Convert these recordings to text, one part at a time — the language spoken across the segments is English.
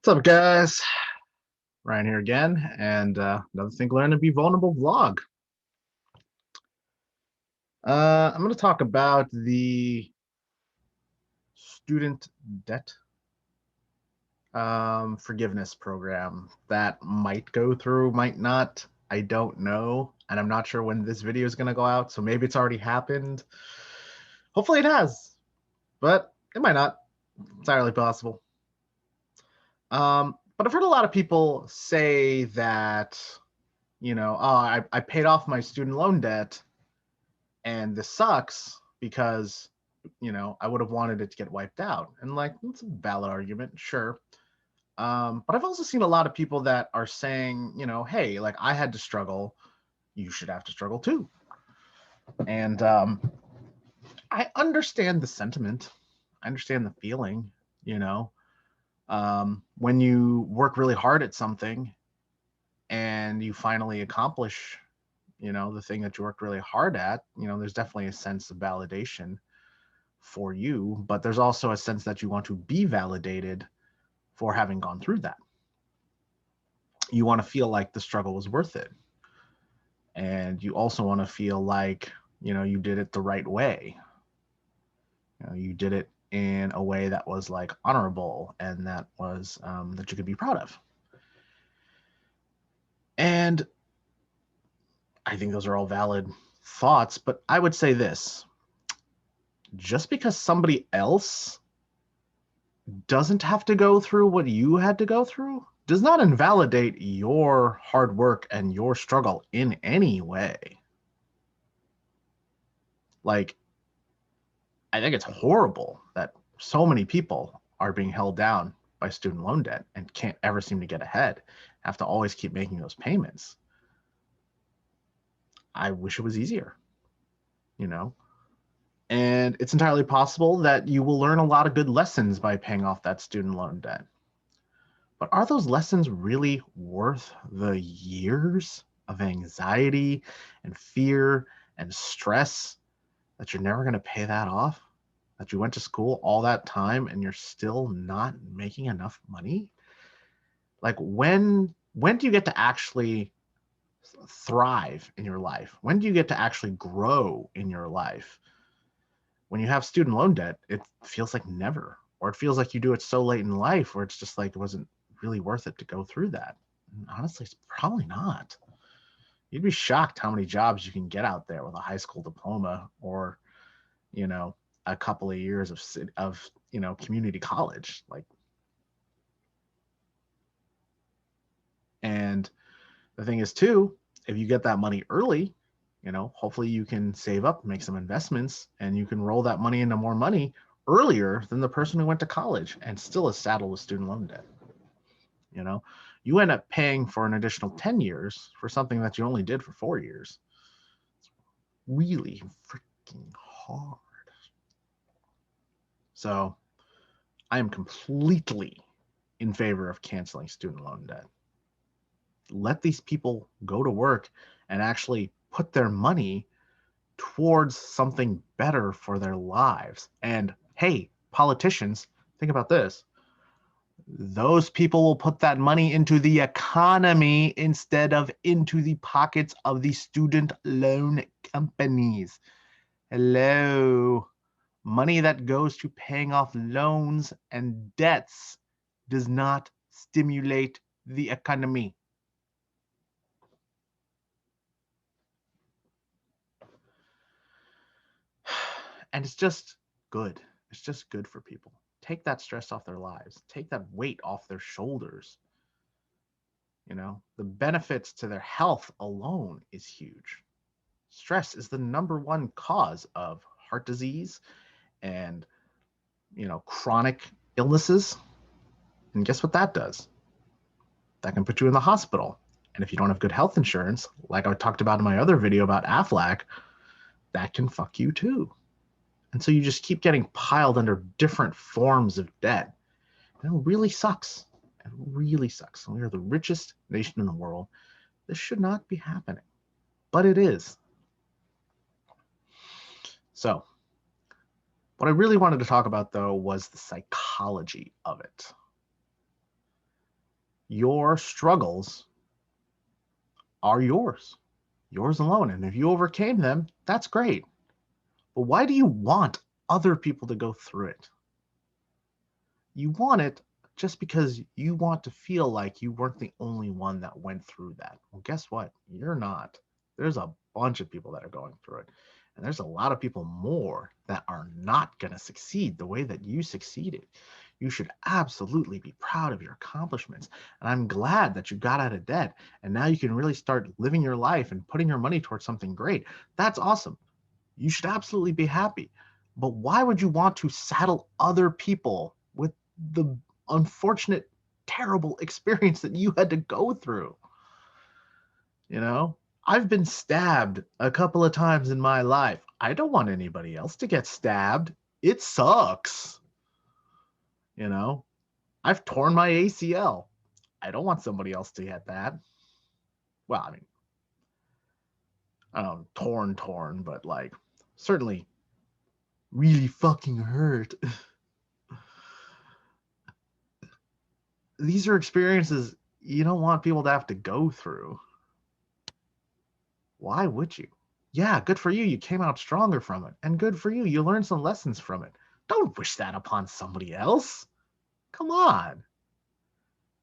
What's up, guys? Ryan here again, and another Think, Learn, and Be Vulnerable vlog. I'm going to talk about the student debt forgiveness program that might go through, might not. I don't know, and I'm not sure when this video is going to go out, so maybe it's already happened. Hopefully it has, but it might not. It's entirely possible. But I've heard a lot of people say that, oh, I paid off my student loan debt, and this sucks because I would have wanted it to get wiped out. And like, it's a valid argument, sure. But I've also seen a lot of people that are saying, hey, like, I had to struggle, you should have to struggle too. And I understand the sentiment, I understand the feeling. When you work really hard at something and you finally accomplish the thing that you worked really hard at, there's definitely a sense of validation for you, but there's also a sense that you want to be validated for having gone through that. You want to feel like the struggle was worth it. And you also want to feel like, you did it the right way. You did it in a way that was like honorable and that was that you could be proud of. And I think those are all valid thoughts, but I would say this: just because somebody else doesn't have to go through what you had to go through does not invalidate your hard work and your struggle in any way. Like, I think it's horrible that so many people are being held down by student loan debt and can't ever seem to get ahead, have to always keep making those payments. I wish it was easier, you know? And it's entirely possible that you will learn a lot of good lessons by paying off that student loan debt. But are those lessons really worth the years of anxiety and fear and stress that you're never going to pay that off? That you went to school all that time and you're still not making enough money? Like, when do you get to actually thrive in your life? When do you get to actually grow in your life? When you have student loan debt, it feels like never, or it feels like you do it so late in life where it's just like it wasn't really worth it to go through that. And honestly, it's probably not. You'd be shocked how many jobs you can get out there with a high school diploma or, a couple of years of community college. Like, and the thing is too, if you get that money early, hopefully you can save up, make some investments, and you can roll that money into more money earlier than the person who went to college and still is saddled with student loan debt. You end up paying for an additional 10 years for something that you only did for 4 years. It's really freaking hard. So I am completely in favor of canceling student loan debt. Let these people go to work and actually put their money towards something better for their lives. And hey, politicians, think about this. Those people will put that money into the economy instead of into the pockets of the student loan companies. Hello. Money that goes to paying off loans and debts does not stimulate the economy. And it's just good. It's just good for people. Take that stress off their lives. Take that weight off their shoulders. The benefits to their health alone is huge. Stress is the number one cause of heart disease and, chronic illnesses. And guess what that does? That can put you in the hospital. And if you don't have good health insurance, like I talked about in my other video about Aflac, that can fuck you too. And so you just keep getting piled under different forms of debt. And it really sucks. It really sucks. We are the richest nation in the world. This should not be happening, but it is. So what I really wanted to talk about, though, was the psychology of it. your struggles are yours alone. And if you overcame them, that's great. But why do you want other people to go through it? You want it just because you want to feel like you weren't the only one that went through that. Well, guess what? You're not. There's a bunch of people that are going through it. And there's a lot of people more that are not going to succeed the way that you succeeded. You should absolutely be proud of your accomplishments. And I'm glad that you got out of debt and now you can really start living your life and putting your money towards something great. That's awesome. You should absolutely be happy. But why would you want to saddle other people with the unfortunate, terrible experience that you had to go through? You know, I've been stabbed a couple of times in my life. I don't want anybody else to get stabbed. It sucks. You know, I've torn my ACL. I don't want somebody else to get that. Well, I mean, I don't know, torn, but like certainly really fucking hurt. These are experiences you don't want people to have to go through. Why would you? Yeah, good for you. You came out stronger from it. And good for you. You learned some lessons from it. Don't wish that upon somebody else. Come on.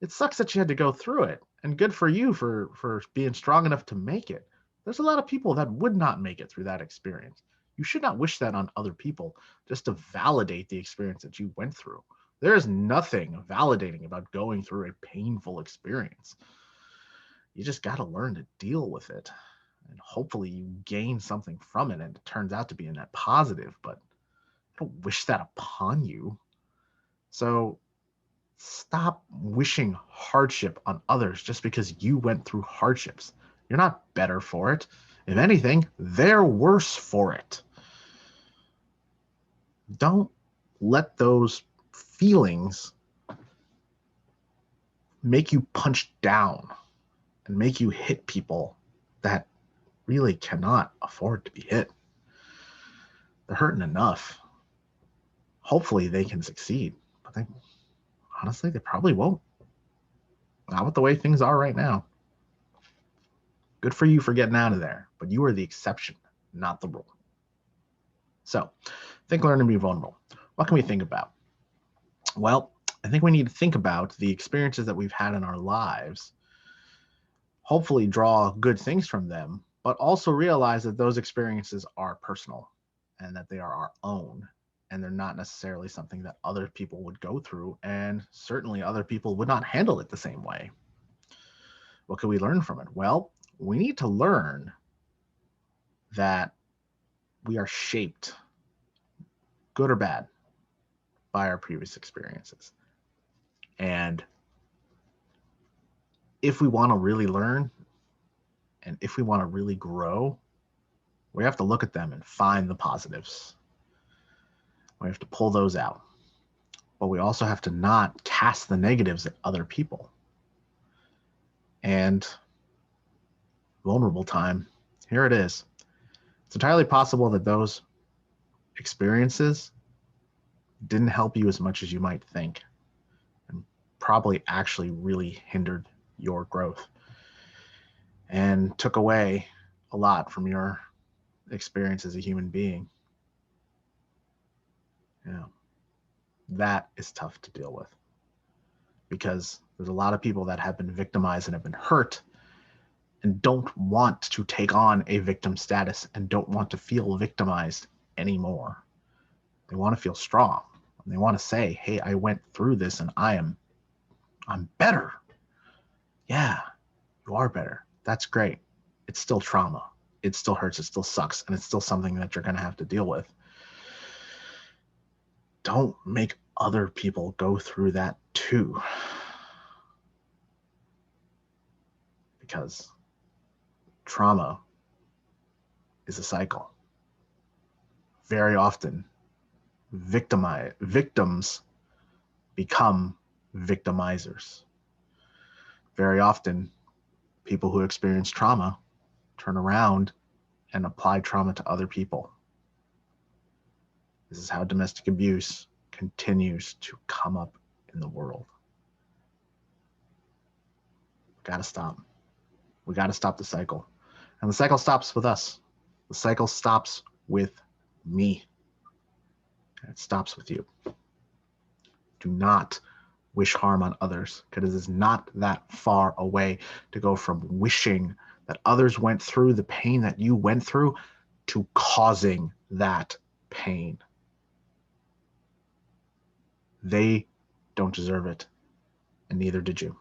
It sucks that you had to go through it. And good for you for being strong enough to make it. There's a lot of people that would not make it through that experience. You should not wish that on other people just to validate the experience that you went through. There is nothing validating about going through a painful experience. You just got to learn to deal with it. And hopefully you gain something from it and it turns out to be a net positive, but I don't wish that upon you. So stop wishing hardship on others just because you went through hardships. You're not better for it. If anything, they're worse for it. Don't let those feelings make you punch down and make you hit people that really cannot afford to be hit. They're hurting enough. Hopefully they can succeed, but honestly, they probably won't. Not with the way things are right now. Good for you for getting out of there, but you are the exception, not the rule. So, think, learn, and be vulnerable. What can we think about? Well, I think we need to think about the experiences that we've had in our lives, hopefully draw good things from them, but also realize that those experiences are personal and that they are our own, and they're not necessarily something that other people would go through, and certainly other people would not handle it the same way. What can we learn from it? Well, we need to learn that we are shaped, good or bad, by our previous experiences. And if we want to really learn and if we want to really grow, we have to look at them and find the positives. We have to pull those out. But we also have to not cast the negatives at other people. And vulnerable time, here it is. It's entirely possible that those experiences didn't help you as much as you might think, and probably actually really hindered your growth and took away a lot from your experience as a human being. You know, that is tough to deal with because there's a lot of people that have been victimized and have been hurt and don't want to take on a victim status and don't want to feel victimized anymore. They want to feel strong. And they want to say, hey, I went through this and I'm better. Yeah, you are better. That's great. It's still trauma. It still hurts. It still sucks. And it's still something that you're going to have to deal with. Don't make other people go through that too. Because trauma is a cycle. Very often, victims become victimizers. Very often, people who experience trauma turn around and apply trauma to other people. This is how domestic abuse continues to come up in the world. Got to stop. We got to stop the cycle. And the cycle stops with us. The cycle stops with me. And it stops with you. Do not wish harm on others, because it is not that far away to go from wishing that others went through the pain that you went through to causing that pain. They don't deserve it, and neither did you.